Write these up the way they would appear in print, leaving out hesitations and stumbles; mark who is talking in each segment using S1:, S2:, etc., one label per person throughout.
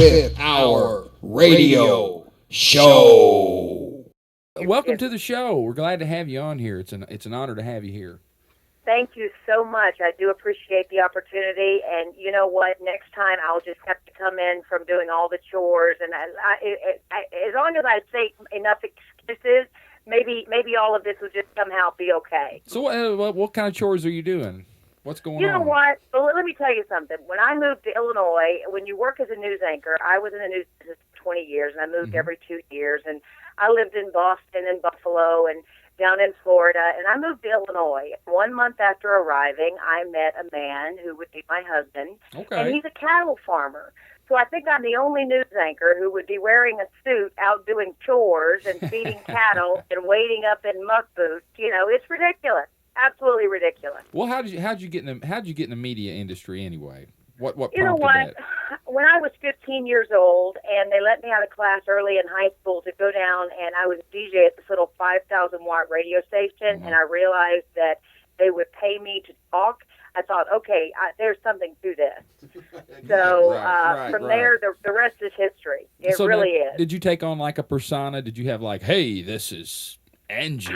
S1: 5th Hour Radio Show.
S2: Welcome to the show. We're glad to have you on here. It's an honor to have you here.
S3: Thank you so much. I do appreciate the opportunity, and you know what? Next time I'll just have to come in from doing all the chores, and as long as I say enough excuses, maybe all of this will just somehow be okay.
S2: So what kind of chores are you doing? What's going on?
S3: You know what? Well, let me tell you something. When I moved to Illinois, when you work as a news anchor, I was in the news business for 20 years, and I moved every 2 years, and I lived in Boston and Buffalo and down in Florida, and I moved to Illinois. 1 month after arriving, I met a man who would be my husband, and he's a cattle farmer. So I think I'm the only news anchor who would be wearing a suit out doing chores and feeding cattle and waiting up in muck boots. You know, it's ridiculous, absolutely ridiculous.
S2: Well, how'd you get in the media industry anyway? What
S3: you know
S2: prompted
S3: what?
S2: that?
S3: When I was 15 years old, and they let me out of class early in high school to go down, and I was a DJ at this little 5,000-watt radio station, and I realized that they would pay me to talk. I thought, okay, there's something to this. So from there, the rest is history. It really is.
S2: Did you take on like a persona? Did you have like, hey, this is Angie?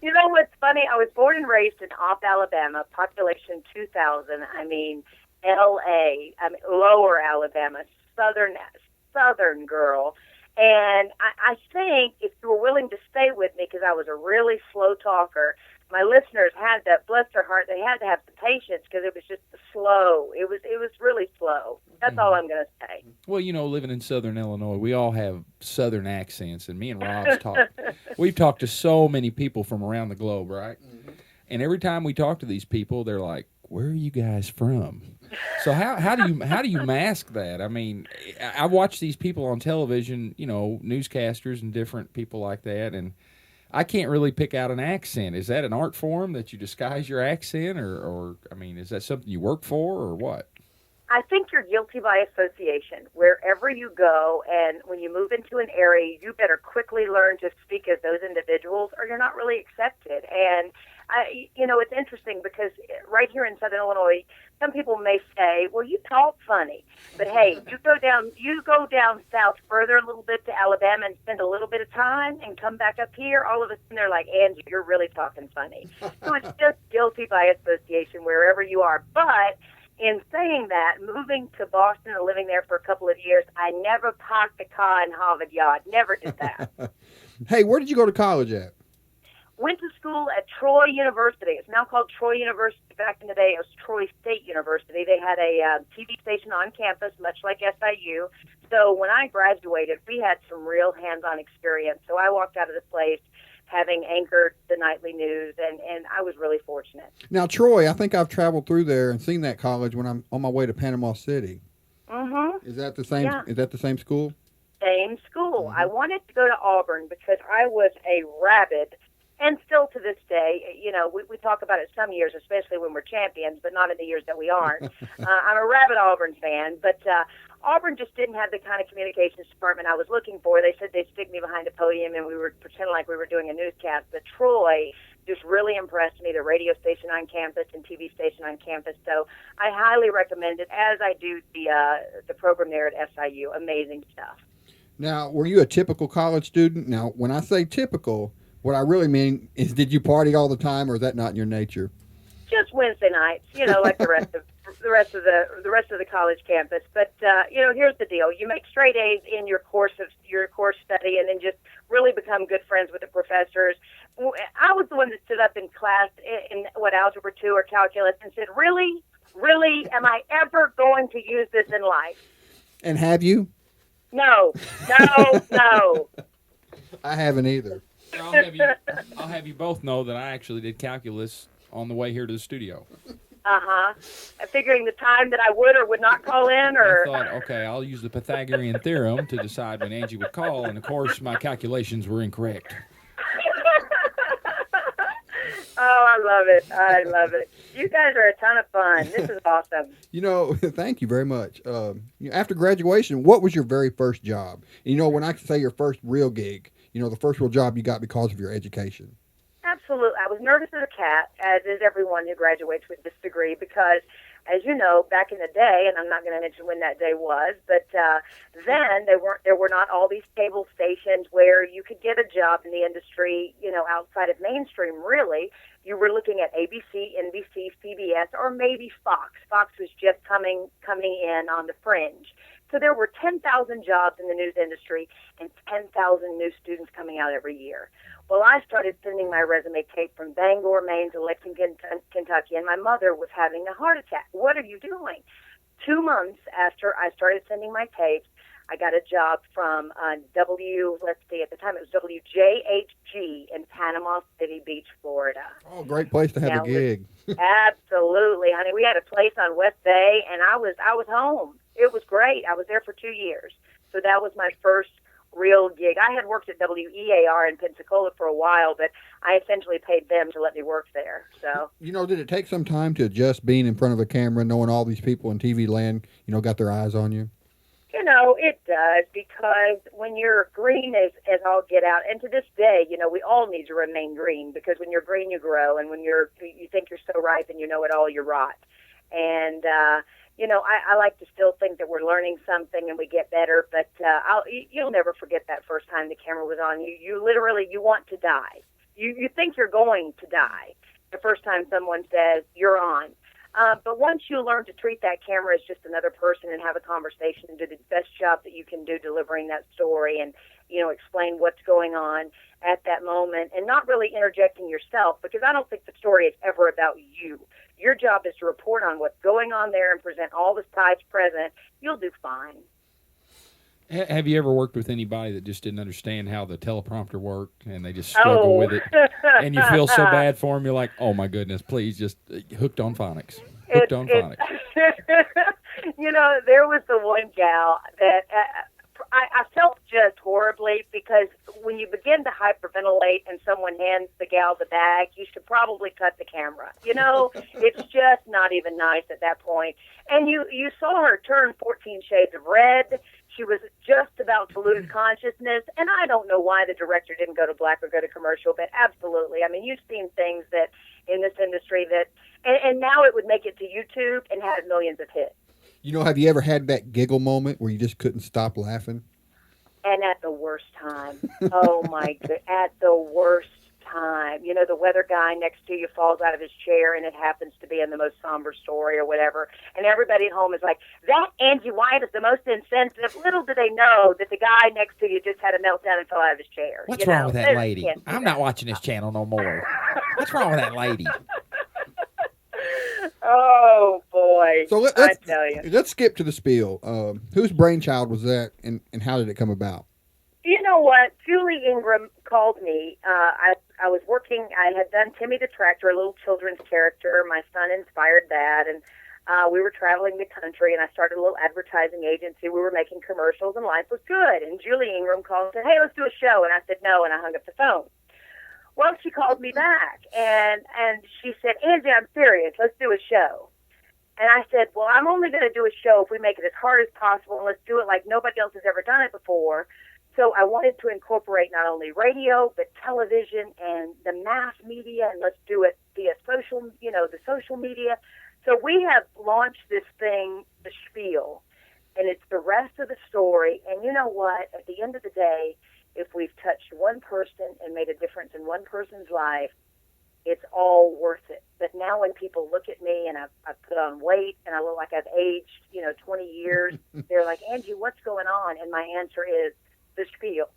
S3: You know what's funny? I was born and raised in Opp, Alabama, population 2,000. I mean, L.A., lower Alabama, southern girl. And I think if you were willing to stay with me, because I was a really slow talker, my listeners had that, bless their heart, they had to have the patience because it was just slow. It was really slow. That's all I'm going to say.
S2: Well, you know, living in southern Illinois, we all have southern accents, and me and Rob's we've talked to so many people from around the globe, right? And every time we talk to these people, they're like, where are you guys from? So how do you mask that? I mean, I watch these people on television, you know, newscasters and different people like that, and I can't really pick out an accent. Is that an art form that you disguise your accent, or I mean, is that something you work for, or what?
S3: I think you're guilty by association. Wherever you go, and when you move into an area, you better quickly learn to speak as those individuals, or you're not really accepted. And it's interesting because right here in Southern Illinois, some people may say, "Well, you talk funny," but hey, you go down south further a little bit to Alabama and spend a little bit of time, and come back up here. All of a sudden, they're like, "Angie, you're really talking funny." So it's just guilty by association wherever you are. But in saying that, moving to Boston and living there for a couple of years, I never parked a car in Harvard Yard. Never did that.
S1: Hey, where did you go to college at?
S3: Went to school at Troy University. It's now called Troy University. Back in the day, it was Troy State University. They had a TV station on campus, much like SIU. So when I graduated, we had some real hands-on experience. So I walked out of the place having anchored the nightly news, and I was really fortunate.
S1: Now, Troy, I think I've traveled through there and seen that college when I'm on my way to Panama City.
S3: Mm-hmm.
S1: Is that the same? Yeah. Is that the same school?
S3: Same school. I wanted to go to Auburn because I was a rabid, and still to this day, you know, we talk about it some years, especially when we're champions, but not in the years that we aren't. I'm a rabid Auburn fan, but Auburn just didn't have the kind of communications department I was looking for. They said they'd stick me behind a podium and we were pretending like we were doing a newscast. But Troy just really impressed me, the radio station on campus and TV station on campus. So I highly recommend it, as I do the program there at SIU. Amazing stuff.
S1: Now, were you a typical college student? Now, when I say typical, what I really mean is, did you party all the time, or is that not in your nature?
S3: Just Wednesday nights, you know, like the rest of the college campus. But here's the deal: you make straight A's in your course study, and then just really become good friends with the professors. I was the one that stood up in class in algebra 2 or calculus and said, "Really, am I ever going to use this in life?"
S1: And have you?
S3: No.
S1: I haven't either.
S2: I'll have you both know that I actually did calculus on the way here to the studio.
S3: Figuring the time that I would or would not call in, or
S2: I thought, okay, I'll use the Pythagorean theorem to decide when Angie would call, and of course my calculations were incorrect.
S3: Oh, I love it. You guys are a ton of fun. This is awesome.
S1: You know, thank you very much. After graduation, what was your very first job? You know, when I say your first real gig, you know, the first real job you got because of your education.
S3: Absolutely. I was nervous as a cat, as is everyone who graduates with this degree, because as you know, back in the day, and I'm not going to mention when that day was, but then there were not all these cable stations where you could get a job in the industry, outside of mainstream, really. You were looking at ABC, NBC, CBS, or maybe Fox. Fox was just coming in on the fringe. So there were 10,000 jobs in the news industry and 10,000 new students coming out every year. Well, I started sending my resume tape from Bangor, Maine to Lexington, Kentucky, and my mother was having a heart attack. What are you doing? 2 months after I started sending my tapes, I got a job from at the time it was WGGH in Panama City Beach, Florida.
S1: Oh, great place to have a gig.
S3: Absolutely, honey. We had a place on West Bay, and I was home. It was great. I was there for 2 years. So that was my first real gig. I had worked at WEAR in Pensacola for a while, but I essentially paid them to let me work there. So,
S1: did it take some time to adjust being in front of a camera, knowing all these people in TV land, got their eyes on you?
S3: It does, because when you're green as all get out, and to this day, we all need to remain green, because when you're green, you grow, and when you think you're so ripe and you know it all, you're rot. And, I like to still think that we're learning something and we get better, but you'll never forget that first time the camera was on you. You literally, you want to die. You think you're going to die the first time someone says, you're on. But once you learn to treat that camera as just another person and have a conversation and do the best job that you can do delivering that story and, explain what's going on at that moment and not really interjecting yourself, because I don't think the story is ever about you. Your job is to report on what's going on there and present all the sides present. You'll do fine.
S2: Have you ever worked with anybody that just didn't understand how the teleprompter worked and they just struggle with it? And you feel so bad for them, you're like, oh, my goodness, please, just hooked on phonics. Phonics.
S3: There was the one gal that I felt just horribly, because when you begin to hyperventilate and someone hands the gal the bag, you should probably cut the camera. It's just not even nice at that point. And you saw her turn 14 shades of red. She was just about to lose consciousness, and I don't know why the director didn't go to black or go to commercial, but absolutely. I mean, you've seen things that in this industry that, and now it would make it to YouTube and have millions of hits.
S1: Have you ever had that giggle moment where you just couldn't stop laughing?
S3: And at the worst time. Oh, my God. At the worst time. The weather guy next to you falls out of his chair, and it happens to be in the most somber story or whatever. And everybody at home is like, that Angie Wyatt is the most insensitive. Little do they know that the guy next to you just had a meltdown and fell out of his chair.
S2: What's wrong with that lady? I'm not watching this channel no more. What's wrong with that lady?
S3: Oh, boy. So I tell you.
S1: Let's skip to the Spiel. Whose brainchild was that, and how did it come about?
S3: You know what? Julie Ingram called me. I was working. I had done Timmy the Tractor, a little children's character. My son inspired that, and we were traveling the country, and I started a little advertising agency. We were making commercials, and life was good. And Julie Ingram called and said, hey, let's do a show. And I said no, and I hung up the phone. Well, she called me back, and she said, Angie, I'm serious. Let's do a show. And I said, well, I'm only going to do a show if we make it as hard as possible, and let's do it like nobody else has ever done it before. So I wanted to incorporate not only radio, but television and the mass media, and let's do it via social, the social media. So we have launched this thing, the Spiel, and it's the rest of the story. And you know what? At the end of the day, if we've touched one person and made a difference in one person's life, it's all worth it. But now when people look at me and I've put on weight and I look like I've aged, 20 years, they're like, Angie, what's going on? And my answer is the Spiel.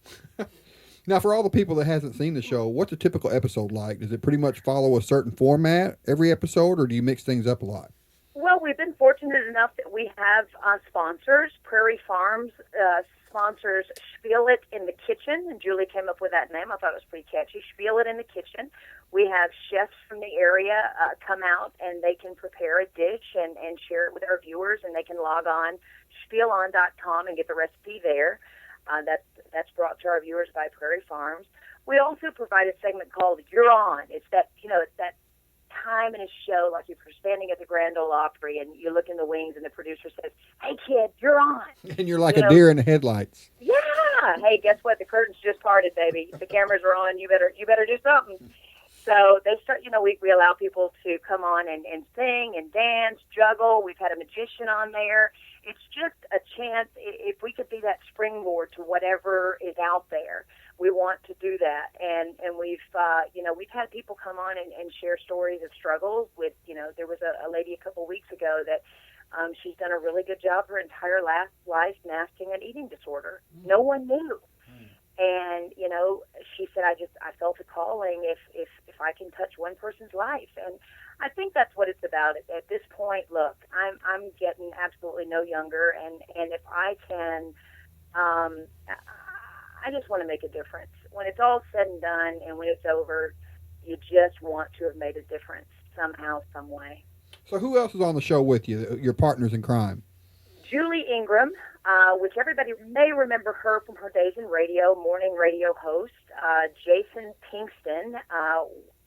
S1: Now, for all the people that hasn't seen the show, what's a typical episode like? Does it pretty much follow a certain format every episode, or do you mix things up a lot?
S3: Well, we've been fortunate enough that we have sponsors. Prairie Farms sponsors Spiel It in the Kitchen, and Julie came up with that name. I thought it was pretty catchy. Spiel It in the Kitchen. We have chefs from the area come out, and they can prepare a dish and share it with our viewers, and they can log on spielon.com and get the recipe there. That's brought to our viewers by Prairie Farms. We also provide a segment called You're On. It's that time in a show, like if you're standing at the Grand Ole Opry and you look in the wings and the producer says, hey, kid, you're on.
S1: And you're like a deer in the headlights.
S3: Yeah. Hey, guess what? The curtains just parted, baby. The cameras are on. You better do something. So they start, we allow people to come on and sing and dance, juggle. We've had a magician on there. It's just a chance. If we could be that springboard to whatever is out there, we want to do that. And we've, we've had people come on and share stories of struggles with, there was a lady a couple weeks ago that she's done a really good job her entire life masking an eating disorder. No one knew. And, she said, I felt a calling if I can touch one person's life. And I think that's what it's about. At this point, look, I'm getting absolutely no younger. And if I can, I just want to make a difference. When it's all said and done and when it's over, you just want to have made a difference somehow, some way.
S1: So who else is on the show with you, your partners in crime?
S3: Julie Ingram, which everybody may remember her from her days in radio, morning radio host. Jason Pinkston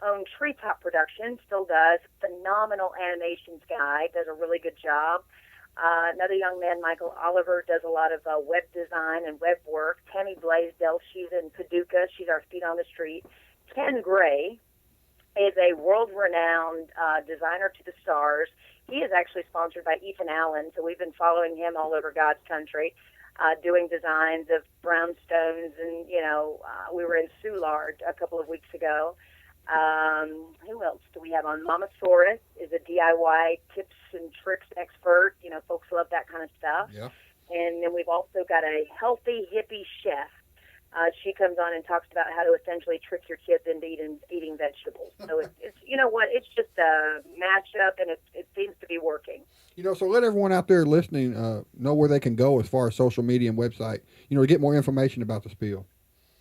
S3: owned Treetop Productions, still does. Phenomenal animations guy, does a really good job. Another young man, Michael Oliver, does a lot of web design and web work. Tammy Blaisdell, she's in Paducah. She's our feet on the street. Ken Gray is a world-renowned designer to the stars. He is actually sponsored by Ethan Allen, so we've been following him all over God's country, doing designs of brownstones. And, we were in Soulard a couple of weeks ago. Who else do we have on? Mama Saurus is a DIY tips and tricks expert. Folks love that kind of stuff.
S1: Yeah.
S3: And then we've also got a healthy hippie chef. She comes on and talks about how to essentially trick your kids into eating vegetables. So it's it's just a mashup, and it seems to be working.
S1: So let everyone out there listening know where they can go as far as social media and website, to get more information about the Spiel.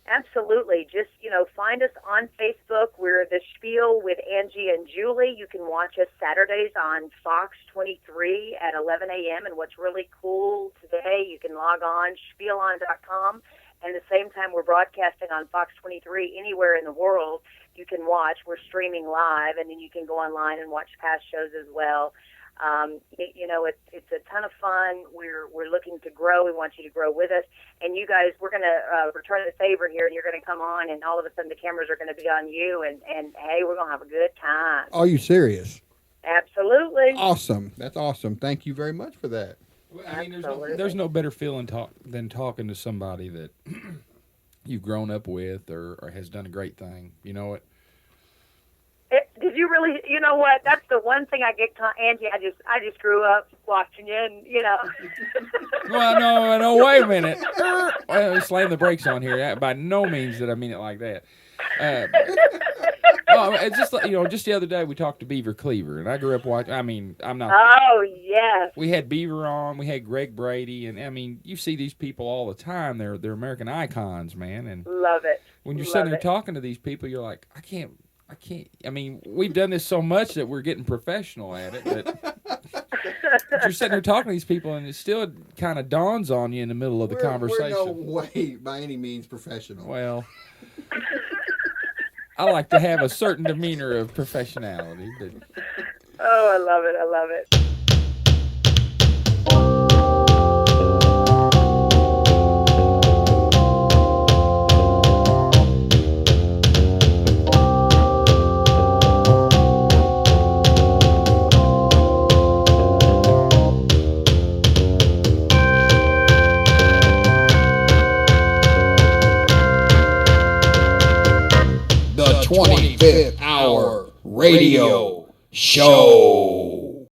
S3: Absolutely. Just, find us on Facebook. We're the Spiel with Angie and Juli. You can watch us Saturdays on Fox 23 at 11 a.m. And what's really cool today, you can log on, spielon.com. And at the same time, we're broadcasting on Fox 23 anywhere in the world. You can watch. We're streaming live, and then you can go online and watch past shows as well. It's a ton of fun. We're looking to grow. We want you to grow with us. And you guys, we're going to return the favor here, and you're going to come on, and all of a sudden the cameras are going to be on you, and hey, we're going to have a good time.
S1: Are you serious?
S3: Absolutely.
S1: Awesome. That's awesome. Thank you very much for that.
S2: I mean, there's no better feeling than talking to somebody that you've grown up with or has done a great thing. You know what?
S3: Did you really? You know what? That's the one thing I get, Angie. I just grew up watching you, and
S2: Well, no. Wait a minute. Well, slam the brakes on here. By no means did I mean it like that. It's just just the other day we talked to Beaver Cleaver, and I grew up watching. I mean, I'm not.
S3: Oh yes.
S2: We had Beaver on. We had Greg Brady, and I mean, you see these people all the time. They're American icons, man. And
S3: love it.
S2: When you're sitting there talking to these people, you're like, I can't. I mean, we've done this so much that we're getting professional at it, but you're sitting there talking to these people, and it still kind of dawns on you in the middle of the conversation.
S1: We're no way by any means professional.
S2: Well, I like to have a certain demeanor of professionality. But...
S3: Oh, I love it. I love it.
S1: The 25th Hour Radio Show.